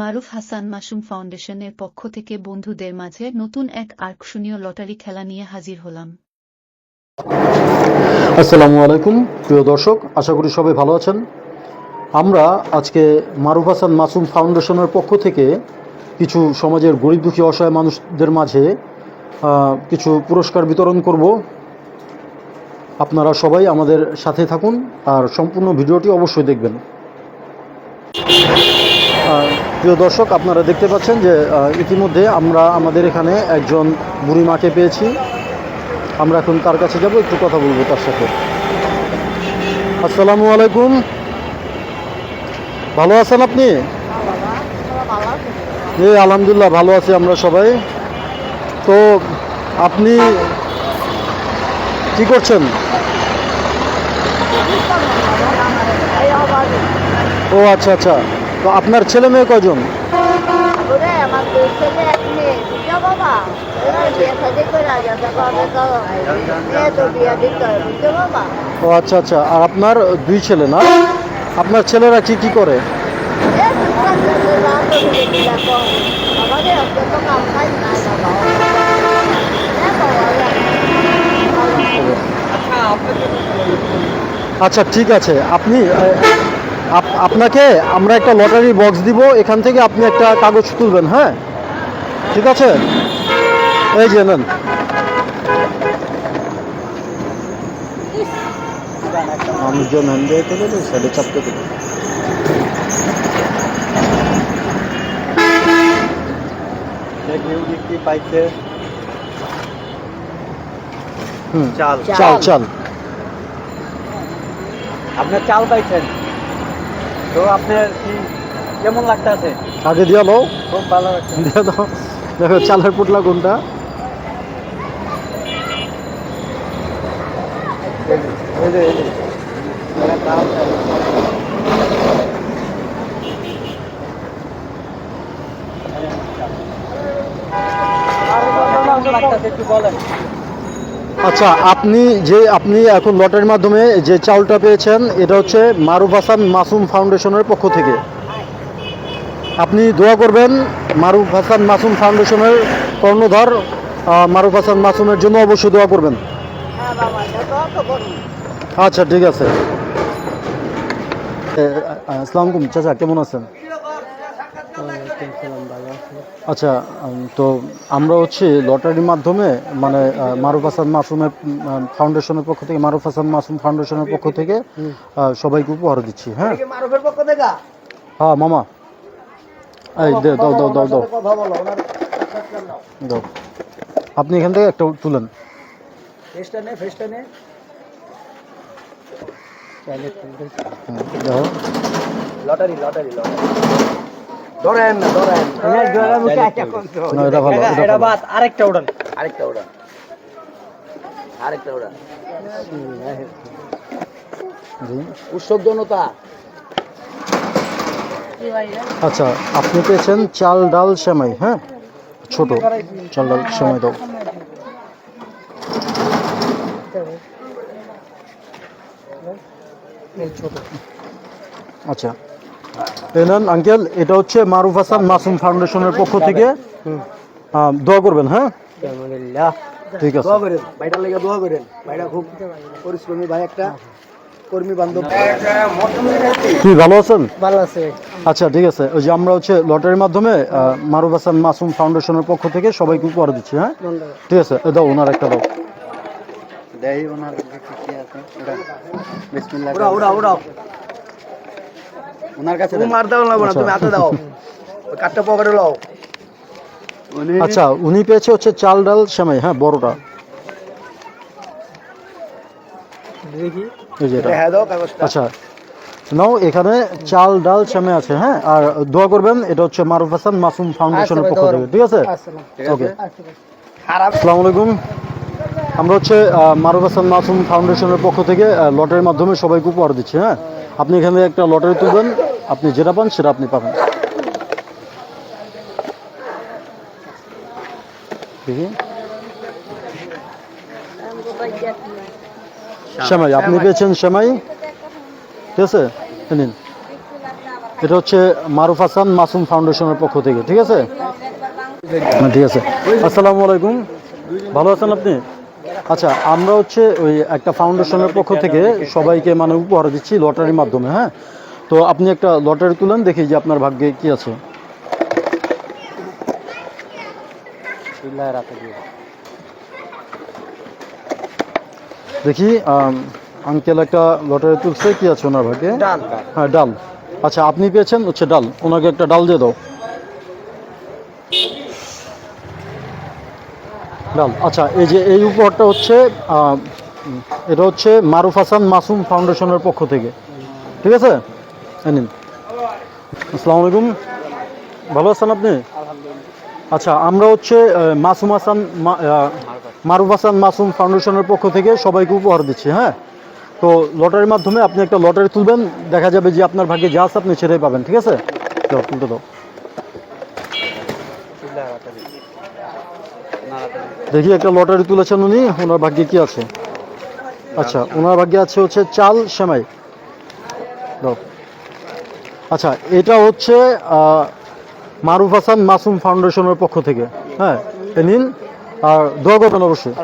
মারুফ হাসান মাসুম ফাউন্ডেশনের পক্ষ থেকে বন্ধুদের মাঝে নতুন এক আকর্ষণীয় লটারি খেলা নিয়ে হাজির হলাম। আসসালামু আলাইকুম প্রিয় দর্শক, আশা করি সবাই ভালো আছেন। আমরা আজকে মারুফ হাসান মাসুম ফাউন্ডেশনের পক্ষ থেকে কিছু সমাজের গরিব দুঃখী অসহায় মানুষদের মাঝে কিছু পুরস্কার বিতরণ করব। আপনারা সবাই আমাদের সাথে থাকুন আর সম্পূর্ণ ভিডিওটি অবশ্যই দেখবেন। প্রিয় দর্শক, আপনারা দেখতে পাচ্ছেন যে ইতিমধ্যে আমরা আমাদের এখানে একজন বুড়ি মাকে পেয়েছি। আমরা এখন তার কাছে যাব, একটু কথা বলবো তার সাথে। আসসালামু আলাইকুম, ভালো আছেন আপনি? এই আলহামদুলিল্লাহ ভালো আছি আমরা সবাই। তো আপনি কি করছেন? ও আচ্ছা আচ্ছা, তো আপনার ছেলে মেয়ে কয়জন? ও আচ্ছা আচ্ছা, আর আপনার দুই ছেলে না? আপনার ছেলেরা কি কি করে? আচ্ছা ঠিক আছে, আপনাকে আমরা একটা লটারি বক্স দিব, এখান থেকে আপনি একটা কাগজ তুলবেন। হ্যাঁ ঠিক আছে, এই যে নেন। আমি যে নেন দিয়ে তুলে সাইডে চাপতে দেবো। পাইছে চাল চাল চাল আপনার চাল পাইছেন, তো আপনার কি কেমন লাগতেছে? আগে দিয়ে দাও, খুব ভালো লাগছে। দিয়ে দাও, দেখো চালের পুটলা কোনটা। একটু বলেন। আচ্ছা, আপনি এখন লটারির মাধ্যমে যে চাউলটা পেয়েছেন, এটা হচ্ছে মারুফ হাসান মাসুম ফাউন্ডেশনের পক্ষ থেকে। আপনি দোয়া করবেন মারুফ হাসান মাসুম ফাউন্ডেশনের কর্ণধার মারুফ হাসান মাসুমের জন্য অবশ্যই দোয়া করবেন। আচ্ছা ঠিক আছে। আসসালামু আলাইকুম চাচা, কেমন আছেন? আচ্ছা, তো আমরা হচ্ছে লটারির মাধ্যমে মানে মারুফ হাসান মাসুমের ফাউন্ডেশনের পক্ষ থেকে, মারুফ হাসান মাসুম ফাউন্ডেশনের পক্ষ থেকে সবাইকে উপহার দিচ্ছি। হ্যাঁ হ্যাঁ মামা, এই দাও দাও দাও দাও দাও, আপনি এখান থেকে একটা তুলেন। দেখো লটারি লটারি ধরেন না, ধরেন না, এটা ভালো, এটা ভালো। আরেকটা উড়ান, আরেকটা উড়ান, আরেকটা উড়ান। উৎসব জনতা। আচ্ছা, আপনি পেয়েছেন চাল ডাল সেমাই। হ্যাঁ, ছোট চাল ডাল সেমাই দাও। আচ্ছা নেন আঙ্কেল, এটা হচ্ছে মারুফ হাসান মাসুম ফাউন্ডেশনের পক্ষ থেকে, দোয়া করবেন। হ্যাঁ ঠিক আছে, ভাইটার লেগে দোয়া করেন। ভাইটা খুব পরিশ্রমী ভাই, একটা কর্মী বান্ধব। কি ভালো আছেন? ভালো আছে। আচ্ছা ঠিক আছে, ওই যে আমরা হচ্ছে লটারির মাধ্যমে মারুফ হাসান মাসুম ফাউন্ডেশনের পক্ষ থেকে সবাইকে উপহার দিচ্ছি। হ্যাঁ ঠিক আছে, দাও ওনার একটা দাও। দেই ওনার কি আছে, বিসমিল্লাহ। উড়াও উড়াও উড়াও, ওনার কাছে মার দাও না, তুমি হাতে দাও, ওই কাটটা পকেটে লাও। আচ্ছা, উনি পেয়েছে হচ্ছে চাল ডাল সেমাই। হ্যাঁ বড়টা, দেখি এই যে এটা। হ্যাঁ দাও কাগজটা। আচ্ছা নাও, এখানে চাল ডাল সেমাই আছে। হ্যাঁ, আর দোয়া করবেন, এটা হচ্ছে মারুফ হাসান মাসুম ফাউন্ডেশনের পক্ষ থেকে। ঠিক আছে, ওকে। আসসালামু আলাইকুম, আমরা হচ্ছে মারুফ হাসান মাসুম ফাউন্ডেশনের পক্ষ থেকে লটারির মাধ্যমে সবাইকে উপহার দিচ্ছি। হ্যাঁ, আপনি এখানে একটা লটারি তুলবেন, আপনি যেটা পান সেটা আপনি পাবেন। দেখি সেমাই, আপনি পেয়েছেন সেমাই। ঠিক আছে, নিন। এটা হচ্ছে মারুফ হাসান মাসুম ফাউন্ডেশনের পক্ষ থেকে, ঠিক আছে? ঠিক আছে। আসসালামু আলাইকুম, ভালো আছেন আপনি? আচ্ছা, আমরা হচ্ছে ওই একটা ফাউন্ডেশনের পক্ষ থেকে সবাইকে মানে উপহার দিচ্ছি লটারির মাধ্যমে, হ্যাঁ? তো আপনি একটা লটারি তুলেন, দেখি যে আপনার ভাগ্যে কি আছে। দেখি আঙ্কেল একটা লটারি তুলছে, কি আছে ওনার ভাগ্যে? হ্যাঁ, ডাল। আচ্ছা, আপনি পেয়েছেন হচ্ছে ডাল, ওনাকে একটা ডাল দিয়ে দাও। ডাল। আচ্ছা, এই যে এই উপহারটা হচ্ছে এটা হচ্ছে মারুফ হাসান মাসুম ফাউন্ডেশনের পক্ষ থেকে, ঠিক আছে? নিন। আসসালামু আলাইকুম, ভালো আছেন আপনি? আচ্ছা, আমরা হচ্ছে মারুফ হাসান মাসুম ফাউন্ডেশনের পক্ষ থেকে সবাইকে উপহার দিচ্ছি, হ্যাঁ? তো লটারির মাধ্যমে আপনি একটা লটারি তুলবেন, দেখা যাবে যে আপনার ভাগ্যে যা আছে আপনি সেটাই পাবেন, ঠিক আছে? দাও, তুলতে দাও। দেখি একটা লটারি তুলেছেন উনি, ওনার ভাগ্যে কি আছে? আচ্ছা, ওনার ভাগ্যে আছে হচ্ছে চাল সেমাই। দাও। আচ্ছা, এটা হচ্ছে মারুফ হাসান মাসুম ফাউন্ডেশনের পক্ষ থেকে, হ্যাঁ? নিন, আর দোয়া করবেন অবশ্যই।